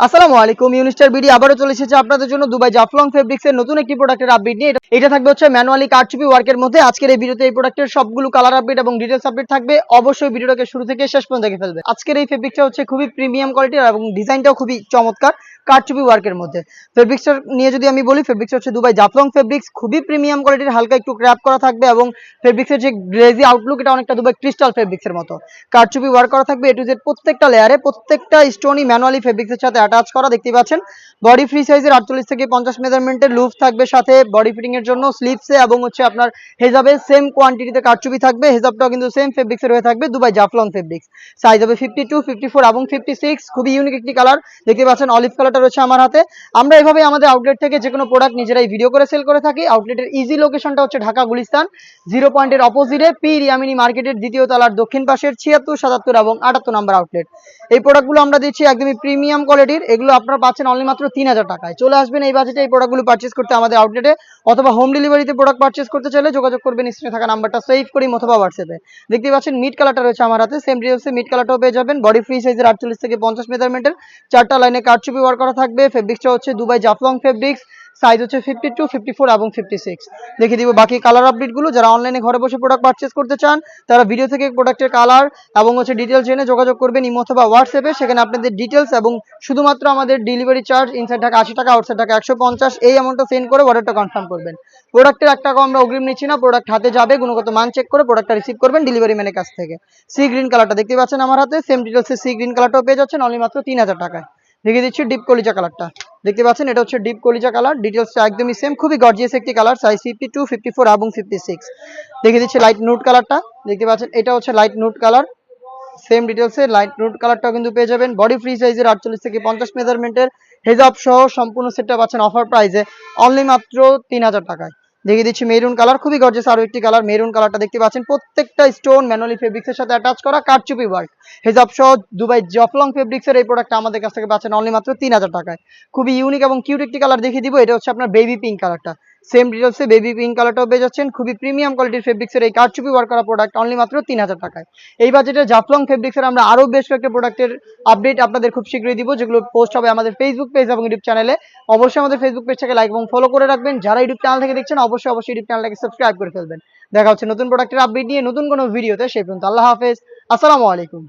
আসসালামু আলাইকুম, ইউনিস্টার বিডি আবারও চলে এসেছে আপনাদের জন্য দুবাই জাফলং ফেব্রিক্স এর নতুন একটি প্রোডাক্টের আপডেট নিয়ে। এটা থাকবে হচ্ছে ম্যানুয়ালি কারচুপি ওয়ার্কের মধ্যে। আজকের এই ভিডিওতে এই প্রোডাক্টের সবগুলো কালার আপডেট এবং ডিটেইলস আপডেট থাকবে। অবশ্যই ভিডিওটাকে শুরু থেকে শেষ পর্যন্ত দেখে ফেলবে। আজকের এই ফেব্রিকটা হচ্ছে খুবই প্রিমিয়াম কোয়ালিটির এবং ডিজাইনটাও খুবই চমৎকার কারচুপি ওয়ার্কের মধ্যে। ফেব্রিক্সটা নিয়ে যদি আমি বলি, ফেব্রিক্স হচ্ছে দুবাই জাফলং ফেব্রিক্স, খুবই প্রিমিয়াম কোয়ালিটির, হালকা একটু ক্র্যাপ করা থাকবে এবং ফেব্রিক্সের যে গ্লেজি আউটলুক এটা অনেকটা দুবাই ক্রিস্টাল ফেব্রিক্সের মতো। কারচুপি ওয়ার্ক করা থাকবে এ টু জেড, প্রত্যেকটা লেয়ারে, প্রত্যেকটা স্টোনই ম্যানুয়ালি ফেব্রিক্সের সাথে অ্যাটাচ করা দেখতে পাচ্ছেন। বডি ফ্রি সাইজের 48 থেকে 50 মেজারমেন্টের লুপ থাকবে সাথে বডি ফিটিং এর জন্য স্লিপসে এবং হচ্ছে আপনার হেজাবে সেম কোয়ান্টিটিতে কারচুপি থাকবে। হেজাবটাও কিন্তু সেম ফেব্রিক্সের হয়ে থাকবে, দুবাই জাফলং ফেব্রিক্স। সাইজ হবে 52, 54 এবং 56। খুবই ইউনিক একটি কালার দেখতে পাচ্ছেন, অলিভ কালারটা রয়েছে আমার হাতে। আমরা এভাবে আমাদের আউটলেট থেকে যে কোনো প্রোডাক্ট নিজেরাই ভিডিও করে সেল করে থাকি। আউটলেটের ইজি লোকেশনটা হচ্ছে ঢাকা গুলিস্তান 0 পয়েন্টের অপোজিটে পি রিয়ামিনি মার্কেটের দ্বিতীয় তলার দক্ষিণ পাশের 76, 77 এবং 78 নম্বর আউটলেট। এই প্রোডাক্টগুলো আমরা দিচ্ছি একদমই প্রিমিয়াম কোয়ালিটির। এগুলো আপনারা পাচ্ছেন অনলি মাত্র 3000 টাকায়। চলে আসবেন এই বাজেটে এই প্রোডাক্টগুলো পারচেজ করতে আমাদের আউটলেটে, অথবা হোম ডেলিভারিতে প্রোডাক্ট পারচেজ করতে চাইলে যোগাযোগ করবেন স্ক্রিনে থাকা নাম্বারটা সেভ করি অথবা হোয়াটসঅ্যাপে। দেখতে পাচ্ছেন মিড কালারটা রয়েছে আমার হাতে, সেম ডিটেইলসে মিড কালারটাও পেয়ে যাবেন। বডি ফ্রি সাইজের 48 থেকে 50 মেজারমেন্টের 4টা লাইনে কারচুপি ওয়ার্ক করা থাকবে। ফেব্রিক্সটা হচ্ছে দুবাই জাফলং ফেব্রিক্স, সাইজ হচ্ছে 52, 54 এবং 56। দেখিয়ে দিব বাকি কালার আপডেটগুলো। যারা অনলাইনে ঘরে বসে প্রোডাক্ট পারচেজ করতে চান তারা ভিডিও থেকে প্রোডাক্টের কালার এবং হচ্ছে ডিটেলস জেনে যোগাযোগ করবেন ইমো অথবা হোয়াটসঅ্যাপে। সেখানে আপনাদের ডিটেলস এবং শুধুমাত্র আমাদের ডেলিভারি চার্জ ইনসাইড ঢাকা 80 টাকা, আউটসাইড ঢাকা 150, এই অ্যামাউন্টটা সেন্ড করে অর্ডারটা কনফার্ম করবেন। প্রোডাক্টের 1 টাকা আমরা অগ্রিম নিচ্ছি না, প্রোডাক্ট হাতে যাবে, গুণগত মান চেক করে প্রোডাক্টটা রিসিভ করবেন ডেলিভারি ম্যানের কাছ থেকে। সি গ্রিন কালারটা দেখতে পাচ্ছেন আমার হাতে, সেম ডিটেলসে সি গ্রিন কালারটাও পেয়ে যাচ্ছেন অনলি মাত্র 3000 টাকায়। দেখিয়ে দিচ্ছি ডিপ কলিজা কালারটা, দেখতে পাচ্ছেন এটা হচ্ছে ডিপ কলিজা কালার। ডিটেলসটা একদমই সেম, খুবই গর্জিয়াস একটি কালার, সাইজ 52, 54 এবং 56। দেখিয়ে দিচ্ছি লাইট নুট কালারটা, দেখতে পাচ্ছেন এটা হচ্ছে লাইট নুট কালার। সেম ডিটেলসে লাইট নুট কালারটাও কিন্তু পেয়ে যাবেন। বডি ফ্রি সাইজের 48 থেকে 50 মেজারমেন্টের হেজাব সহ সম্পূর্ণ সেটটা পাচ্ছেন অফার প্রাইসে অনলি মাত্র 3000 টাকায়। দেখিয়ে দিচ্ছি মেরুন কালার, খুবই গর্জিয়াস আরো একটি কালার। মেরুন কালারটা দেখতে পাচ্ছেন প্রত্যেকটা স্টোন ম্যানুয়ালি ফেব্রিক্সের সাথে অ্যাটাচ করা কারচুপি ওয়ার্ক, হেজাব সহ দুবাই জাফলং ফেব্রিক্সের এই প্রোডাক্টটা আমাদের কাছ থেকে পাচ্ছেন অনলি মাত্র 3000 টাকায়। খুবই ইউনিক এবং কিউট একটি কালার দেখিয়ে দিব, এটা হচ্ছে আপনার বেবি পিঙ্ক কালারটা। সেম ডিটেলসে বেবি পিঙ্ক কালারটাও পেয়ে যাচ্ছেন। খুবই প্রিমিয়াম কোয়ালিটির ফেব্রিক্সের এই কারচুপি ওয়ার্ক করা প্রোডাক্ট অনলি মাত্র 3000 টাকায়। এই বাজেটে জাফলং ফেব্রিক্সের আমরা আরো বেশ কয়েকটা প্রোডাক্টের আপডেট আপনাদের খুব শীঘ্রই দিব, যেগুলো পোস্ট হবে আমাদের ফেসবুক পেজ এবং ইউটিউব চ্যানেলে। অবশ্যই আমাদের ফেসবুক পেজটাকে লাইক এবং ফলো করে রাখবেন। যারা ইউটিউব চ্যানেল থেকে দেখছেন অবশ্যই ইউটিউব চ্যানেলটাকে সাবস্ক্রাইব করে ফেলবেন। দেখা হচ্ছে নতুন প্রোডাক্টের আপডেট নিয়ে নতুন কোনো ভিডিওতে। সেই পর্যন্ত আল্লাহ হাফেজ, আসসালামু আলাইকুম।